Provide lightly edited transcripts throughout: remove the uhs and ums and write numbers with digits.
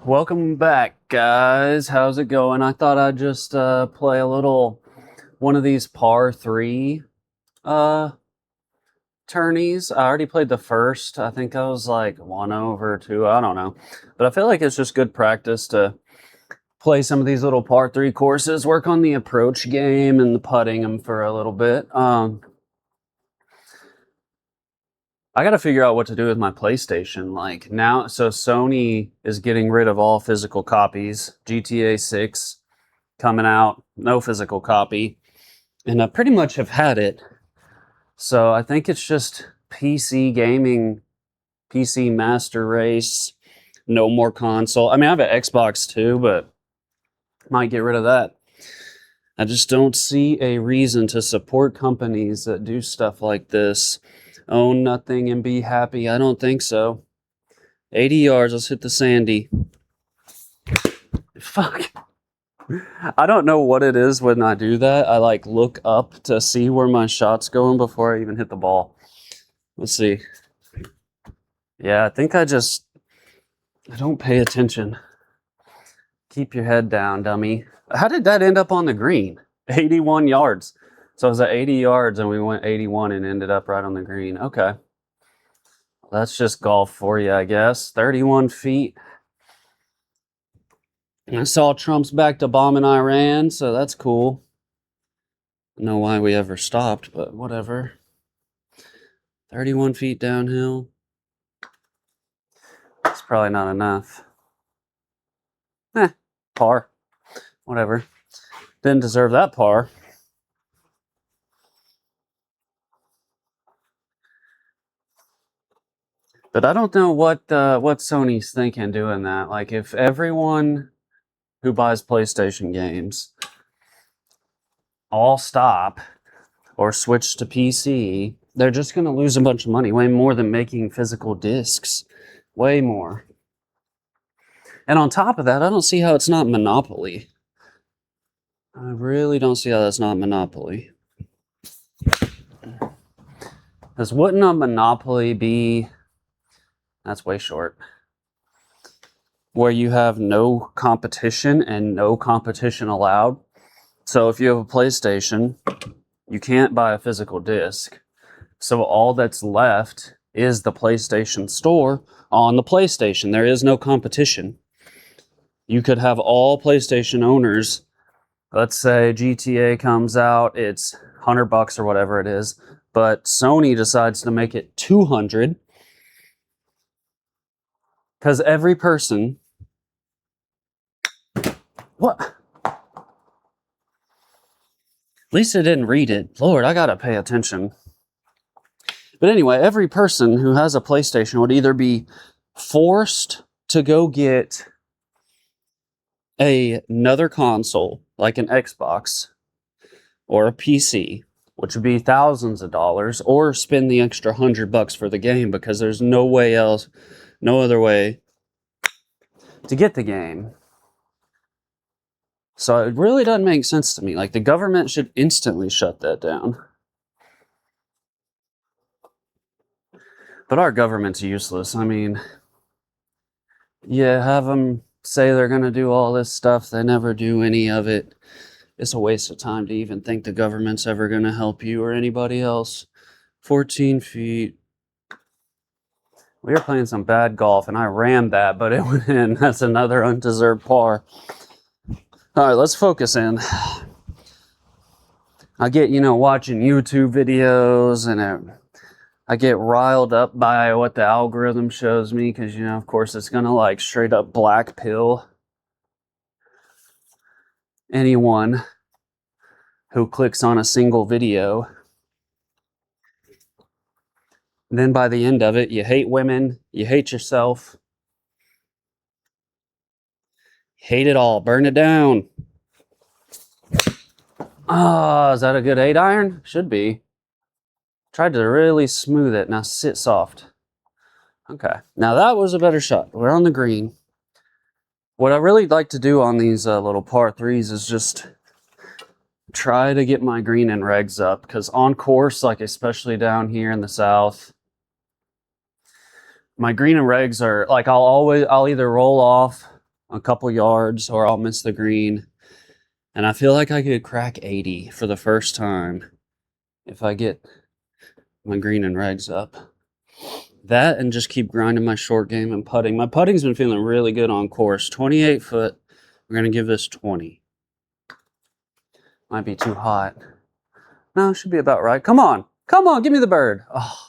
Welcome back, guys. How's it going? I thought I'd just play a little one of these par three uh tourneys. I already played the first. I think I was like 1 over 2. I don't know, but I feel like it's just good practice to play some of these little par three courses, work on the approach game and the putting them for a little bit. I got to figure out what to do with my PlayStation. Like now, so Sony is getting rid of all physical copies. GTA 6 coming out, no physical copy. And I pretty much have had it. So I think it's just PC gaming, PC Master Race, no more console. I mean, I have an Xbox too, but might get rid of that. I just don't see a reason to support companies that do stuff like this. Own nothing and be happy. I don't think so. 80 yards. Let's hit the sandy. Fuck. I don't know what it is when I do that. I like look up to see where my shot's going before I even hit the ball. Let's see. Yeah, I think I don't pay attention. Keep your head down, dummy. How did that end up on the green? 81 yards. So it was at 80 yards and we went 81 and ended up right on the green. Okay. That's just golf for you, I guess. 31 feet. I saw Trump's back to bombing Iran, so that's cool. I don't know why we ever stopped, but whatever. 31 feet downhill. It's probably not enough. Par. Whatever. Didn't deserve that par. But I don't know what Sony's thinking doing that. Like, if everyone who buys PlayStation games all stop or switch to PC, they're just going to lose a bunch of money, way more than making physical discs. Way more. And on top of that, I don't see how it's not monopoly. I really don't see how that's not monopoly. Because wouldn't a monopoly be... That's way short. Where you have no competition and no competition allowed. So if you have a PlayStation, you can't buy a physical disc. So all that's left is the PlayStation Store on the PlayStation. There is no competition. You could have all PlayStation owners. Let's say GTA comes out, it's $100 or whatever it is, but Sony decides to make it $200. Because every person... What? At least I didn't read it. Lord, I gotta pay attention. But anyway, every person who has a PlayStation would either be forced to go get another console, like an Xbox or a PC, which would be thousands of dollars, or spend the extra $100 for the game because there's no other way to get the game. So it really doesn't make sense to me. Like, the government should instantly shut that down. But our government's useless. I mean, yeah, have them say they're going to do all this stuff. They never do any of it. It's a waste of time to even think the government's ever going to help you or anybody else. 14 feet. We were playing some bad golf, and I rammed that, but it went in. That's another undeserved par. All right, let's focus in. I get, watching YouTube videos, and I get riled up by what the algorithm shows me, because, of course, it's going to, like, straight up black pill anyone who clicks on a single video. And then by the end of it, you hate women, you hate yourself, hate it all, burn it down. Is that a good 8-iron? Should be. Tried to really smooth it. Now sit soft. Okay. Now that was a better shot. We're on the green. What I really like to do on these little par threes is just try to get my green and regs up. Because on course, like especially down here in the south, my green and regs are like, I'll either roll off a couple yards or I'll miss the green. And I feel like I could crack 80 for the first time if I get my green and regs up. That and just keep grinding my short game and putting. My putting's been feeling really good on course. 28 foot. We're going to give this 20. Might be too hot. No, it should be about right. Come on. Come on, give me the bird. Oh.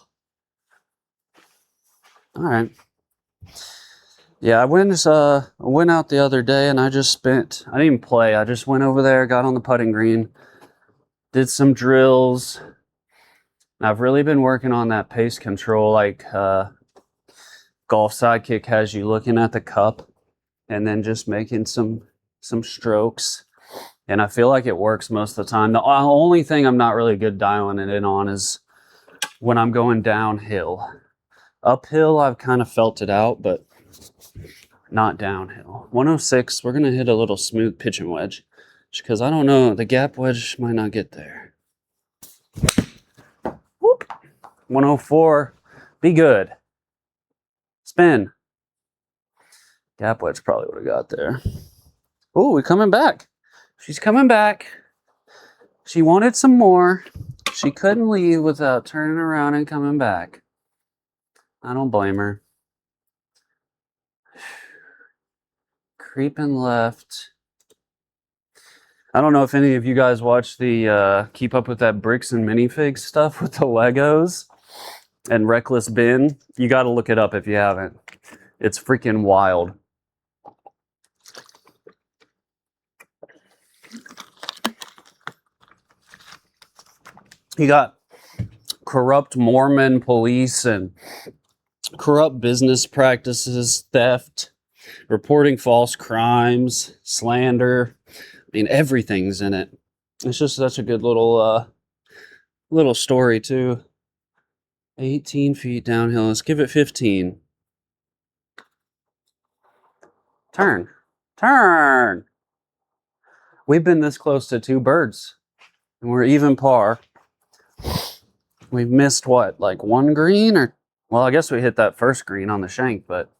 All right. Yeah, I went out the other day and I didn't even play. I just went over there, got on the putting green, did some drills. And I've really been working on that pace control, like Golf Sidekick has you looking at the cup and then just making some strokes. And I feel like it works most of the time. The only thing I'm not really good dialing it in on is when I'm going downhill. Uphill, I've kind of felt it out, but not downhill. 106, we're going to hit a little smooth pitching wedge. Just because I don't know, the gap wedge might not get there. Whoop. 104, be good. Spin. Gap wedge probably would have got there. Oh, we're coming back. She's coming back. She wanted some more. She couldn't leave without turning around and coming back. I don't blame her. Creeping left. I don't know if any of you guys watch the Keep Up With That Bricks and Minifigs stuff with the Legos and Reckless Bin. You got to look it up if you haven't. It's freaking wild. You got corrupt Mormon police and corrupt business practices, theft, reporting false crimes, slander. I mean, everything's in it. It's just such a good little story too. 18 feet downhill. Let's give it 15. Turn. Turn. We've been this close to 2 birds. And we're even par. We've missed what, like 1 green? Or, well, I guess we hit that first green on the shank, but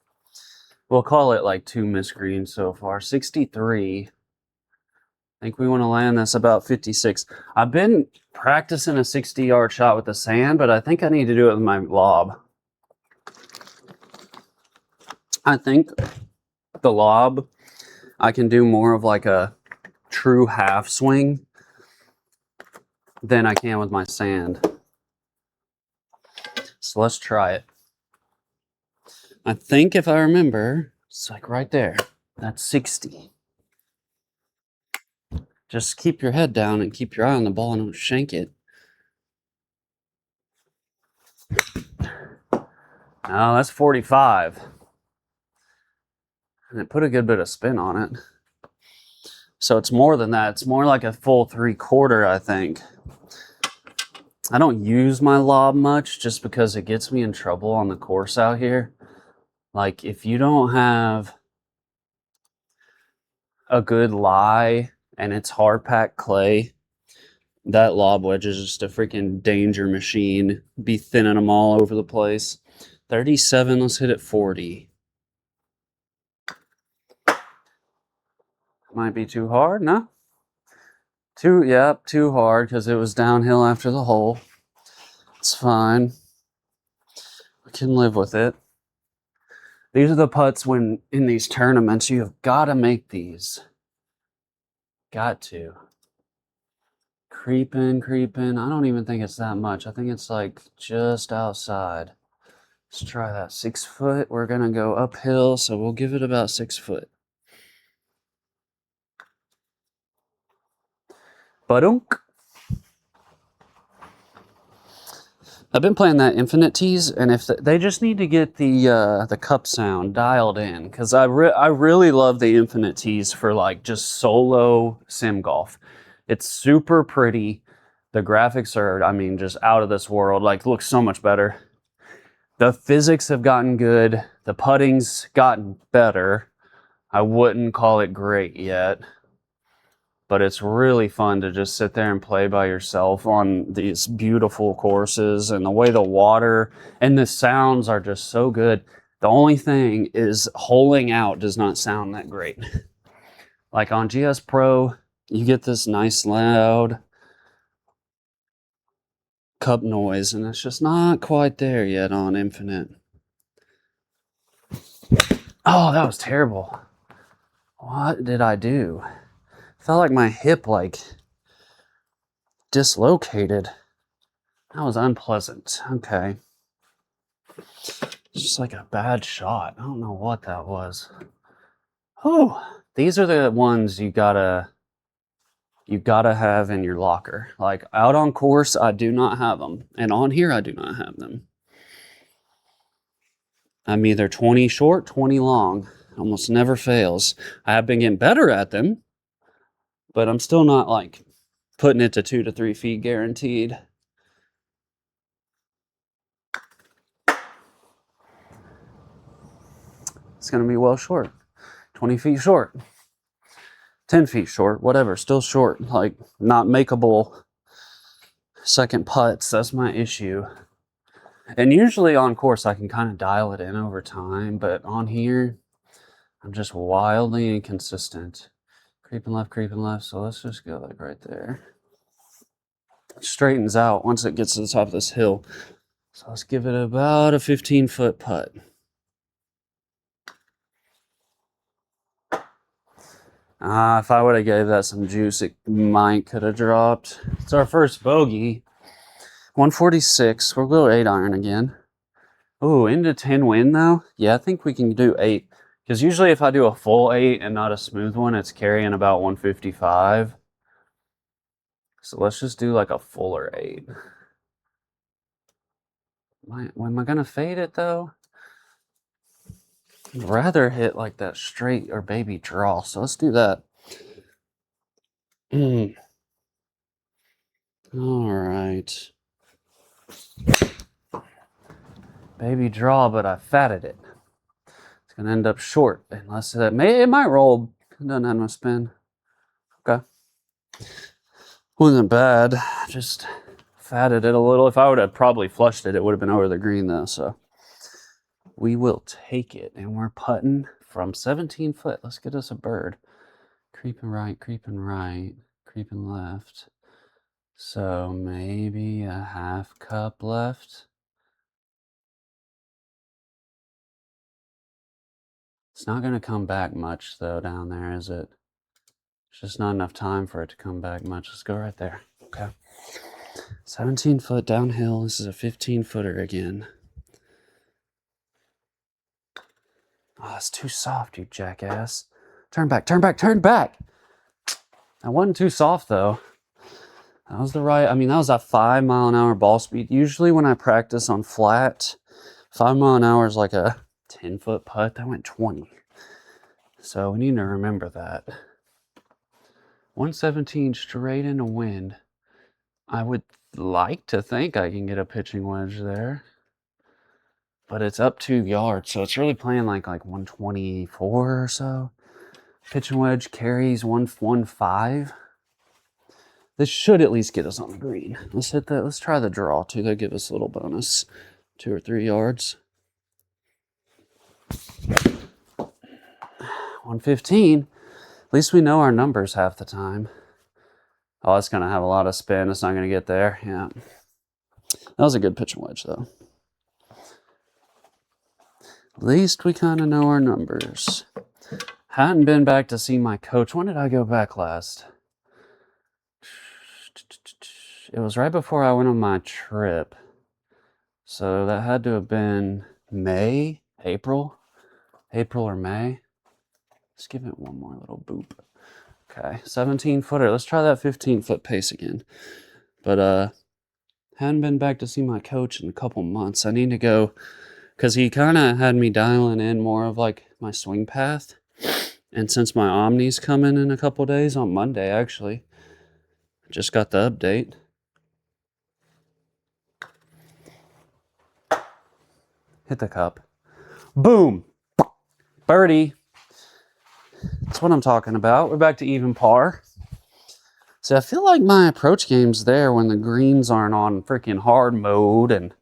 we'll call it like 2 missed greens so far. 63. I think we want to land this about 56. I've been practicing a 60-yard shot with the sand, but I think I need to do it with my lob. I think the lob, I can do more of like a true half swing than I can with my sand. So let's try it. I think if I remember, it's like right there. That's 60. Just keep your head down and keep your eye on the ball and don't shank it. No, that's 45. And it put a good bit of spin on it. So it's more than that. It's more like a full 3/4, I think. I don't use my lob much just because it gets me in trouble on the course out here. Like, if you don't have a good lie and it's hard packed clay, that lob wedge is just a freaking danger machine. Be thinning them all over the place. 37, let's hit it 40. Might be too hard, no? Too hard because it was downhill after the hole. It's fine. We can live with it. These are the putts when in these tournaments, you have got to make these. Got to. Creeping. I don't even think it's that much. I think it's like just outside. Let's try that. 6 foot. We're going to go uphill, so we'll give it about 6 foot. Badunk. I've been playing that Infinite Tees, and if they just need to get the cup sound dialed in, because I really love the Infinite Tees for like just solo sim golf. It's super pretty. The graphics are, I mean, just out of this world. Like, looks so much better. The physics have gotten good. The putting's gotten better. I wouldn't call it great yet. But it's really fun to just sit there and play by yourself on these beautiful courses, and the way the water and the sounds are just so good. The only thing is holing out does not sound that great. Like on GS Pro, you get this nice loud cup noise, and it's just not quite there yet on Infinite. Oh, that was terrible. What did I do? Felt like my hip like dislocated. That was unpleasant. Okay. It's just like a bad shot. I don't know what that was. Oh, these are the ones you gotta have in your locker. Like out on course, I do not have them. And on here, I do not have them. I'm either 20 short, 20 long. Almost never fails. I have been getting better at them, but I'm still not like putting it to 2 to 3 feet guaranteed. It's going to be well short. 20 feet short. 10 feet short, whatever, still short. Like not makeable second putts. That's my issue. And usually on course, I can kind of dial it in over time, but on here, I'm just wildly inconsistent. Creeping left, so let's just go like right there. It straightens out once it gets to the top of this hill. So let's give it about a 15-foot putt. If I would have gave that some juice, it could have dropped. It's our first bogey. 146. We'll go 8 iron again. Ooh, into 10 wind though? Yeah, I think we can do 8. Because usually if I do a full 8 and not a smooth one, it's carrying about 155. So let's just do like a fuller 8. Am I going to fade it though? I'd rather hit like that straight or baby draw. So let's do that. All right. Baby draw, but I fatted it. It's going to end up short. Unless it might roll. It doesn't have no spin. Okay. Wasn't bad. Just fatted it a little. If I would have probably flushed it, it would have been over the green though. So we will take it. And we're putting from 17 foot. Let's get us a bird. Creeping right, creeping left. So maybe a half cup left. It's not going to come back much though down there, is it? It's just not enough time for it to come back much. Let's go right there. Okay. 17 foot downhill. This is a 15-footer again. Oh, it's too soft, you jackass. Turn back, turn back, turn back! That wasn't too soft, though. That was that was a 5-mile-an-hour ball speed. Usually when I practice on flat, 5 mile an hour is like a 10-foot putt. That went 20. So we need to remember that. 117 straight into wind. I would like to think I can get a pitching wedge there. But it's up 2 yards, so it's really playing like 124 or so. Pitching wedge carries 115. This should at least get us on the green. Let's hit that. Let's try the draw too. That'll give us a little bonus. 2 or 3 yards. 115. At least we know our numbers half the time. Oh, it's going to have a lot of spin. It's not going to get there. Yeah. That was a good pitching wedge, though. At least we kind of know our numbers. Hadn't been back to see my coach. When did I go back last? It was right before I went on my trip. So that had to have been April or May. Let's give it one more little boop. Okay, 17-footer. Let's try that 15-foot pace again. But hadn't been back to see my coach in a couple months. I need to go, because he kind of had me dialing in more of like my swing path. And since my Omni's coming in a couple days, on Monday actually, just got the update. Hit the cup. Boom! Birdie! That's what I'm talking about. We're back to even par. See, I feel like my approach game's there when the greens aren't on freaking hard mode and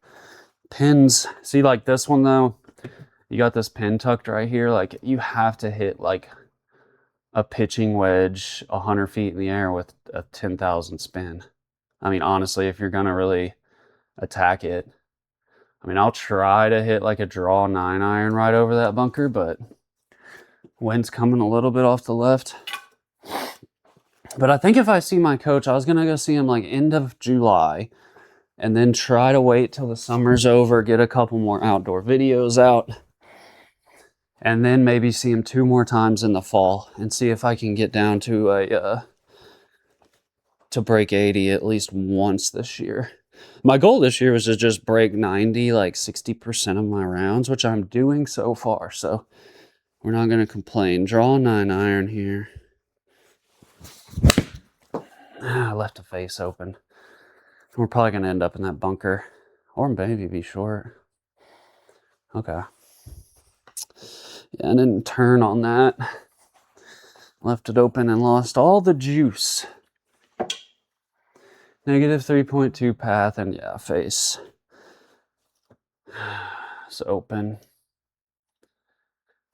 pins. See, like this one though, you got this pin tucked right here. Like, you have to hit like a pitching wedge 100 feet in the air with a 10,000 spin. I mean, honestly, if you're going to really attack it, I mean, I'll try to hit like a draw 9-iron right over that bunker, but wind's coming a little bit off the left. But I think if I see my coach, I was going to go see him like end of July and then try to wait till the summer's over, get a couple more outdoor videos out, and then maybe see him 2 more times in the fall and see if I can get down to to break 80 at least once this year. My goal this year was to just break 90, like 60% of my rounds, which I'm doing so far. So we're not going to complain. Draw 9-iron here. I left the face open. We're probably going to end up in that bunker, or maybe be short. Okay. Yeah, and then turn on that. Left it open and lost all the juice. Negative 3.2 path, and yeah, face. It's open.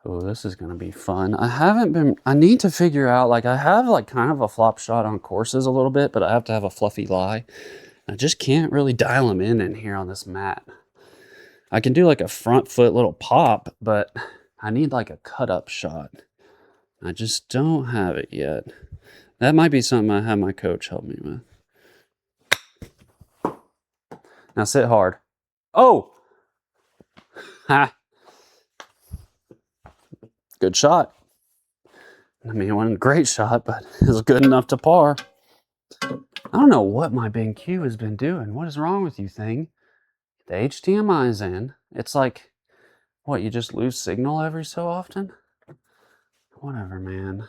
Oh, this is going to be fun. I need to figure out, like, I have like kind of a flop shot on courses a little bit, but I have to have a fluffy lie. I just can't really dial them in here on this mat. I can do like a front foot little pop, but I need like a cut up shot. I just don't have it yet. That might be something I have my coach help me with. Now sit hard. Oh! Ha! Good shot. I mean, it wasn't a great shot, but it was good enough to par. I don't know what my BenQ has been doing. What is wrong with you, thing? The HDMI's in. It's like, what, you just lose signal every so often? Whatever, man.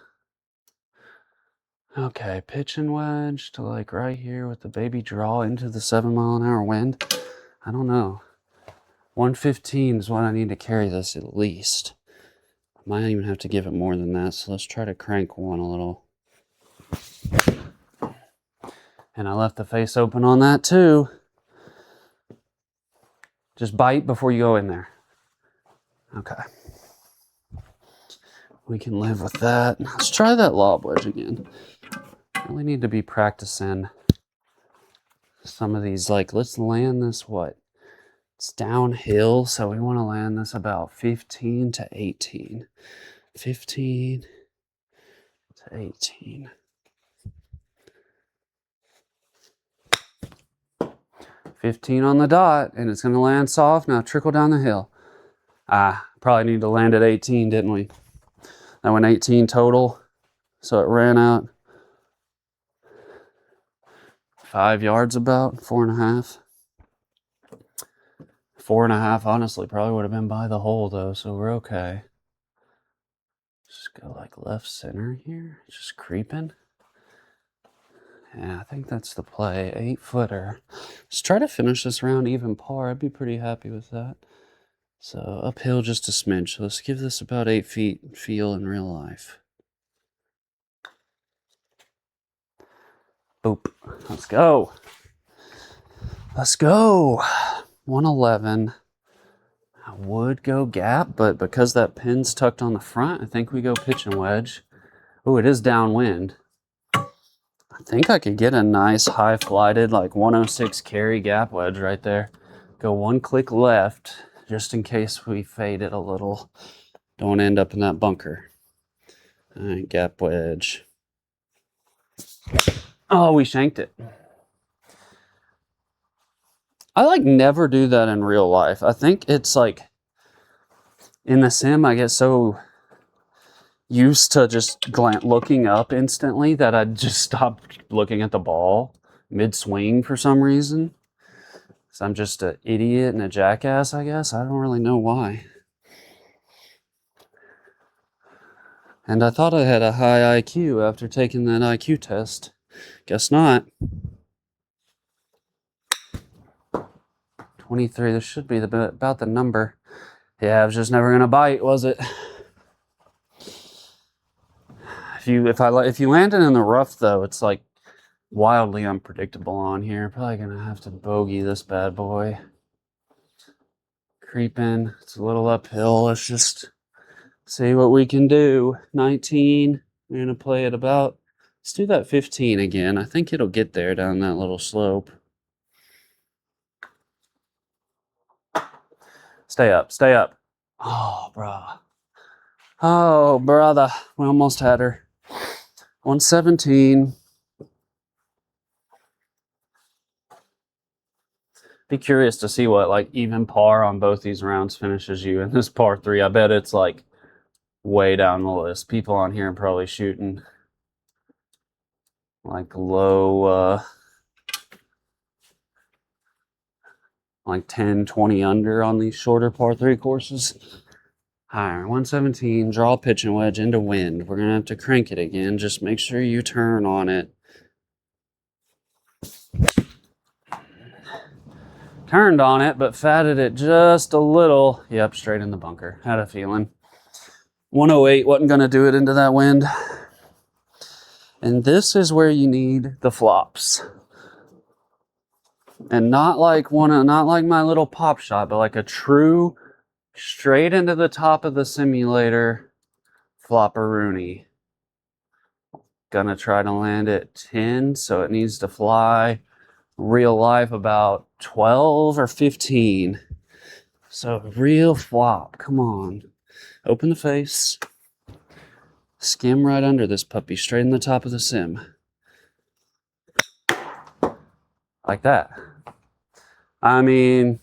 Okay, pitch and wedge to like right here with the baby draw into the 7-mile-an-hour wind. I don't know. 115 is what I need to carry this at least. I might even have to give it more than that, so let's try to crank one a little. And I left the face open on that too. Just bite before you go in there. Okay. We can live with that. Let's try that lob wedge again. Really need to be practicing some of these, like, let's land this, what? It's downhill, so we want to land this about 15 to 18. 15 to 18. 15 on the dot, and it's going to land soft. Now trickle down the hill. Probably need to land at 18, didn't we? That went 18 total, so it ran out 5 yards about, 4.5. 4.5, honestly, probably would have been by the hole, though, so we're okay. Just go like left center here, just creeping. Yeah, I think that's the play. 8-footer. Let's try to finish this round even par. I'd be pretty happy with that. So uphill just a smidge. So let's give this about 8 feet feel in real life. Boop. Let's go. Let's go. 111. I would go gap, but because that pin's tucked on the front, I think we go pitch and wedge. Oh, it is downwind. I think I could get a nice high flighted like 106 carry gap wedge right there. Go 1 click left just in case we fade it a little. Don't end up in that bunker. All right, gap wedge. Oh, we shanked it. I like never do that in real life. I think it's like in the sim I get so used to just looking up instantly that I just stopped looking at the ball mid-swing for some reason. So I'm just an idiot and a jackass, I guess. I don't really know why. And I thought I had a high IQ after taking that IQ test. Guess not. 23, this should be about the number. Yeah, I was just never going to bite, was it? If you land it in the rough, though, it's like wildly unpredictable on here. Probably gonna have to bogey this bad boy. creeping. It's a little uphill. Let's just see what we can do. 19. We're going to play it about, let's do that 15 again. I think it'll get there down that little slope. Stay up, stay up. Oh, bruh. Oh, brother. We almost had her. 117. Be curious to see what like even par on both these rounds finishes you in this par 3. I bet it's like way down the list. People on here are probably shooting like low, like 10, 20 under on these shorter par 3 courses. Higher, 117, draw pitching wedge into wind. We're going to have to crank it again. Just make sure you turn on it. Turned on it, but fatted it just a little. Yep, straight in the bunker. Had a feeling. 108 wasn't going to do it into that wind. And this is where you need the flops. And not like my little pop shot, but like a true straight into the top of the simulator flopperoonie. Gonna try to land at 10, so it needs to fly real life about 12 or 15. So real flop, come on. Open the face. Skim right under this puppy, straight in the top of the sim. Like that. I mean,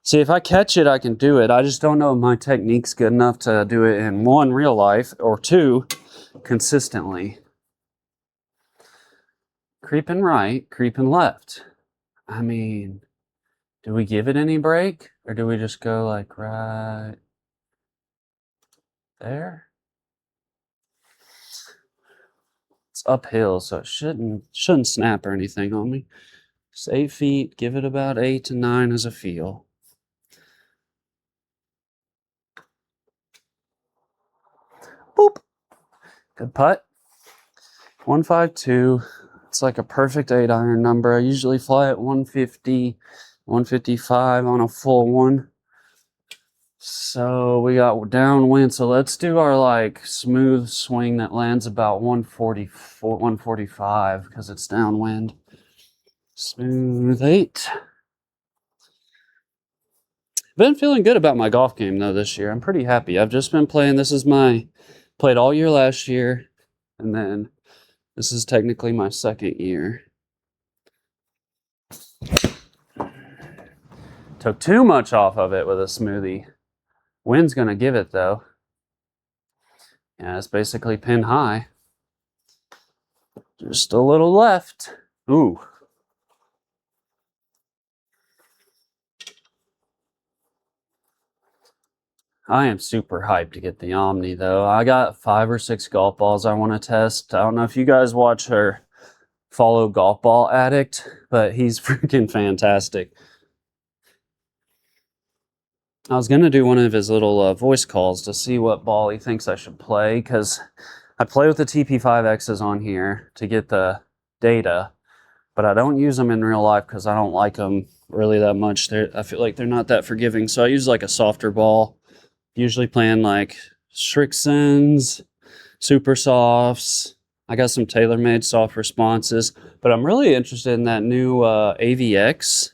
see, if I catch it, I can do it. I just don't know if my technique's good enough to do it in 1, real life, or 2, consistently. Creeping right, creeping left. I mean, do we give it any break? Or do we just go like right there? It's uphill, so it shouldn't snap or anything on me. Just 8 feet, give it about 8 to 9 as a feel. Boop. Good putt. 152. It's like a perfect 8-iron number. I usually fly at 150, 155 on a full one. So we got downwind. So let's do our like smooth swing that lands about 144, 145 because it's downwind. Smooth 8. Been feeling good about my golf game though this year. I'm pretty happy. I've just been playing. Played all year last year, and then this is technically my second year. Took too much off of it with a smoothie. Wind's gonna give it though. Yeah, it's basically pin high. Just a little left. Ooh. I am super hyped to get the Omni though. I got 5 or 6 golf balls I want to test. I don't know if you guys watch or follow Golf Ball Addict, but he's freaking fantastic. I was going to do one of his little voice calls to see what ball he thinks I should play, because I play with the TP5Xs on here to get the data, but I don't use them in real life because I don't like them really that much. I feel like they're not that forgiving, so I use like a softer ball. Usually playing like Strixons, Super Softs. I got some TaylorMade soft responses, but I'm really interested in that new AVX.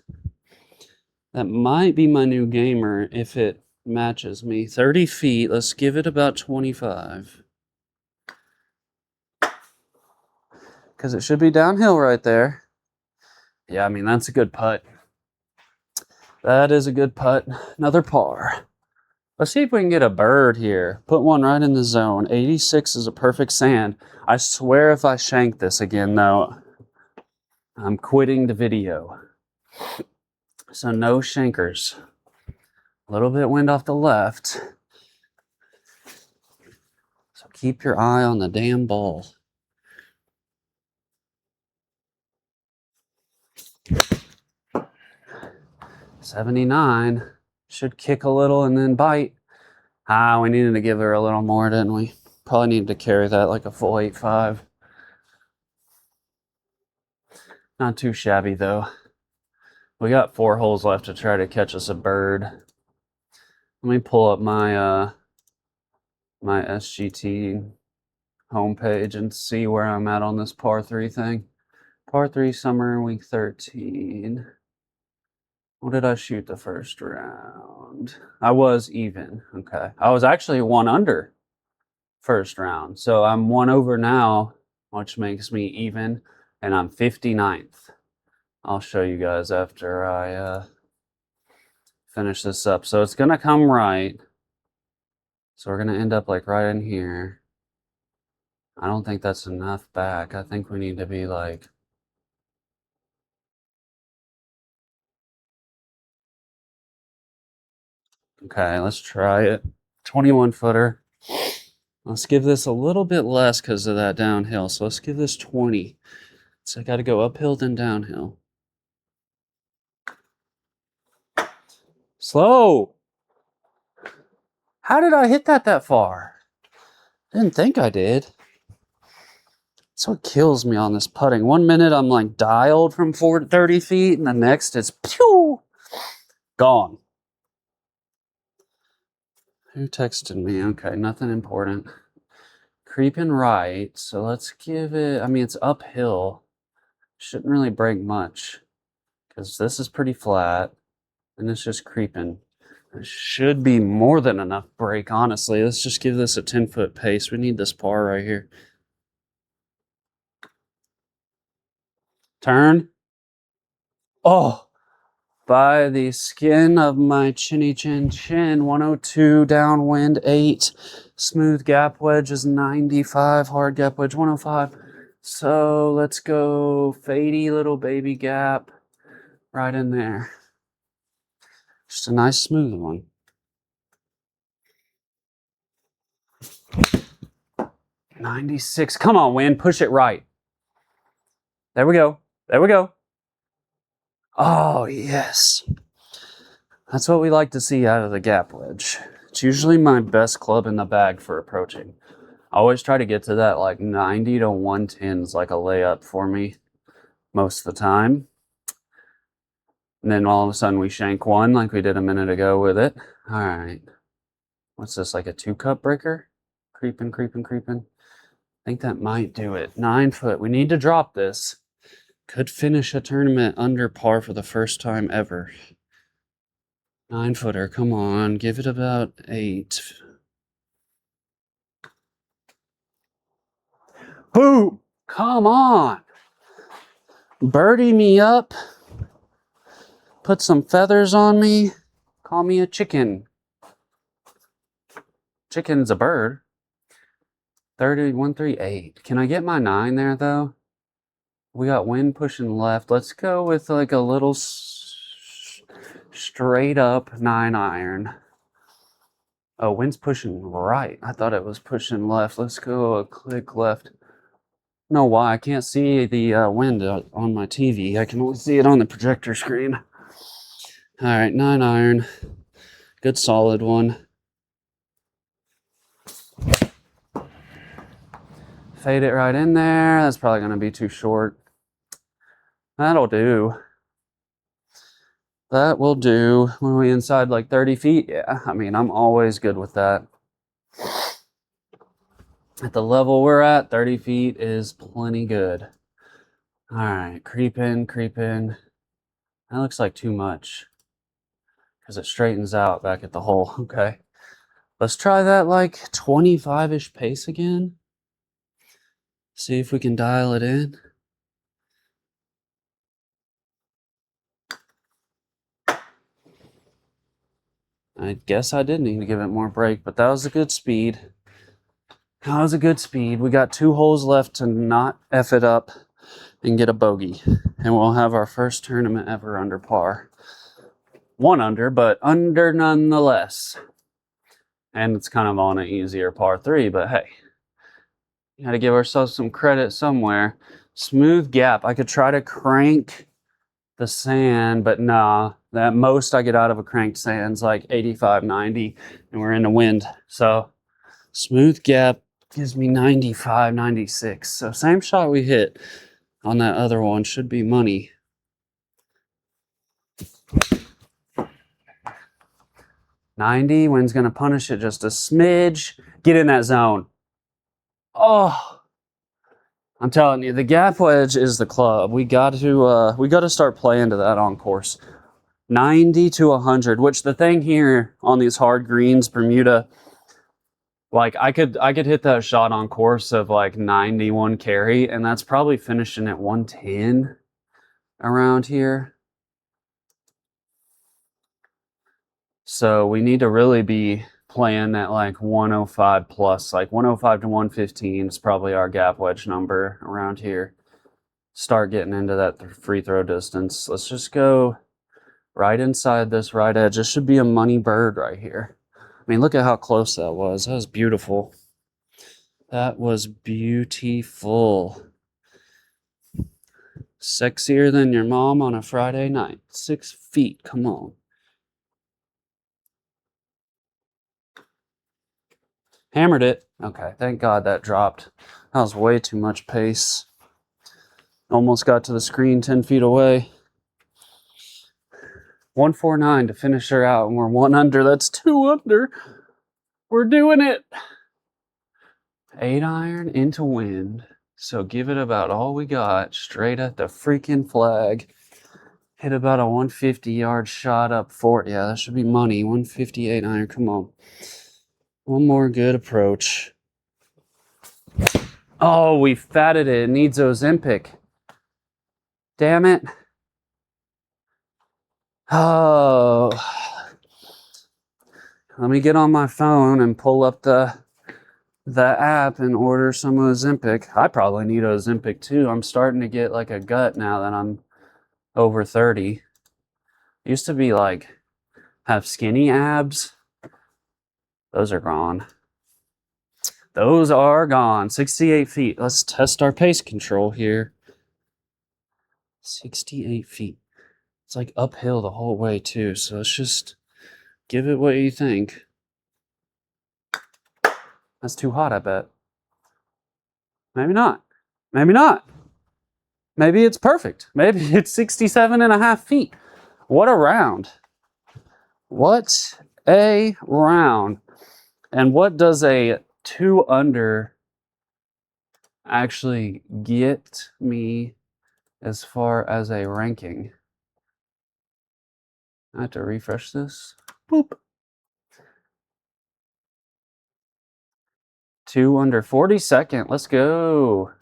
That might be my new gamer if it matches me. 30 feet, let's give it about 25. Because it should be downhill right there. Yeah, I mean, that's a good putt. That is a good putt. Another par. Let's see if we can get a bird here. Put one right in the zone. 86 is a perfect sand. I swear if I shank this again, though, I'm quitting the video. So no shankers. A little bit wind off the left. So keep your eye on the damn ball. $79. Should kick a little and then bite. We needed to give her a little more, didn't we? Probably needed to carry that like a full 8.5. Not too shabby though. We got 4 holes left to try to catch us a bird. Let me pull up my my SGT homepage and see where I'm at on this par 3 thing. Par 3 summer week 13. What did I shoot the first round? I was even. Okay. I was actually 1 under first round. So I'm 1 over now, which makes me even, and I'm 59th. I'll show you guys after I finish this up. So it's going to come right. So we're going to end up like right in here. I don't think that's enough back. I think we need to be like... Okay, let's try it. 21 footer. Let's give this a little bit less because of that downhill. So let's give this 20. So I got to go uphill then downhill. Slow. How did I hit that far? Didn't think I did. That's what kills me on this putting. 1 minute I'm like dialed from 30 feet, and the next it's pew, gone. Who texted me? Okay, nothing important. Creeping right, so let's give it, I mean, it's uphill. Shouldn't really break much because this is pretty flat and it's just creeping. There should be more than enough break, honestly. Let's just give this a 10-foot pace. We need this par right here. Turn. Oh, by the skin of my chinny chin chin. 102, downwind 8. Smooth gap wedge is 95. Hard gap wedge 105. So let's go fadey little baby gap right in there. Just a nice smooth one. $96. Come on, wind. Push it right. There we go. There we go. Oh, yes. That's what we like to see out of the gap wedge. It's usually my best club in the bag for approaching. I always try to get to that like 90 to 110 is like a layup for me most of the time. And then all of a sudden we shank one like we did a minute ago with it. All right. What's this, like a 2-cup breaker? Creeping, creeping, creeping. I think that might do it. 9 foot. We need to drop this. Could finish a tournament under par for the first time ever. 9 footer. Come on. Give it about 8. Boom! Come on. Birdie me up. Put some feathers on me. Call me a chicken. Chicken's a bird. 138. Can I get my 9 there, though? We got wind pushing left. Let's go with like a little straight up 9 iron. Oh, wind's pushing right. I thought it was pushing left. Let's go a click left. No, why? I can't see the wind on my TV. I can only see it on the projector screen. All right, 9 iron. Good solid one. Fade it right in there. That's probably going to be too short. That'll do. That will do. When we inside like 30 feet, yeah. I mean, I'm always good with that. At the level we're at, 30 feet is plenty good. All right, creeping, creeping. That looks like too much because it straightens out back at the hole. Okay. Let's try that like 25-ish pace again. See if we can dial it in. I guess I did need to give it more break, but that was a good speed. That was a good speed. We got 2 holes left to not F it up and get a bogey. And we'll have our first tournament ever under par. 1 under, but under nonetheless. And it's kind of on an easier par 3, but hey. Got to give ourselves some credit somewhere. Smooth gap. I could try to crank the sand, but nah. That most I get out of a cranked sand's like 85, 90, and we're in the wind. So smooth gap gives me 95, 96. So same shot we hit on that other one should be money. 90, wind's going to punish it just a smidge. Get in that zone. Oh, I'm telling you, the gap wedge is the club. We got to start playing to that on course. 90 to 100, which the thing here on these hard greens, Bermuda, like I could hit that shot on course of like 91 carry, and that's probably finishing at 110 around here. So we need to really be playing at like 105 plus, like 105 to 115 is probably our gap wedge number around here. Start getting into that free throw distance. Let's just go right inside this right edge. This should be a money bird right here. I mean, look at how close that was. That was beautiful. That was beautiful. Sexier than your mom on a Friday night. 6 feet, come on. Hammered it. Okay, thank God that dropped. That was way too much pace. Almost got to the screen 10 feet away. 149 to finish her out, and we're 1 under. That's 2 under. We're doing it. 8 iron into wind. So give it about all we got. Straight at the freaking flag. Hit about a 150-yard shot up fort. Yeah, that should be money. 158 iron. Come on. One more good approach. Oh, we fatted it. It needs Ozempic. Damn it. Oh. Let me get on my phone and pull up the app and order some Ozempic. I probably need Ozempic too. I'm starting to get like a gut now that I'm over 30. Used to be like, have skinny abs. Those are gone. Those are gone. 68 feet. Let's test our pace control here. 68 feet. It's like uphill the whole way too, so let's just give it what you think. That's too hot, I bet. Maybe not. Maybe not. Maybe it's perfect. Maybe it's 67.5 feet. What a round. What a round. And what does a 2 under actually get me as far as a ranking? I have to refresh this. Boop. 2 under, 42nd. Let's go.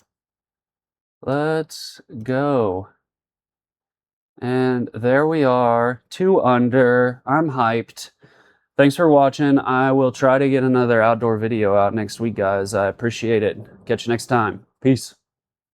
Let's go. And there we are. 2 under. I'm hyped. Thanks for watching. I will try to get another outdoor video out next week, guys. I appreciate it. Catch you next time. Peace.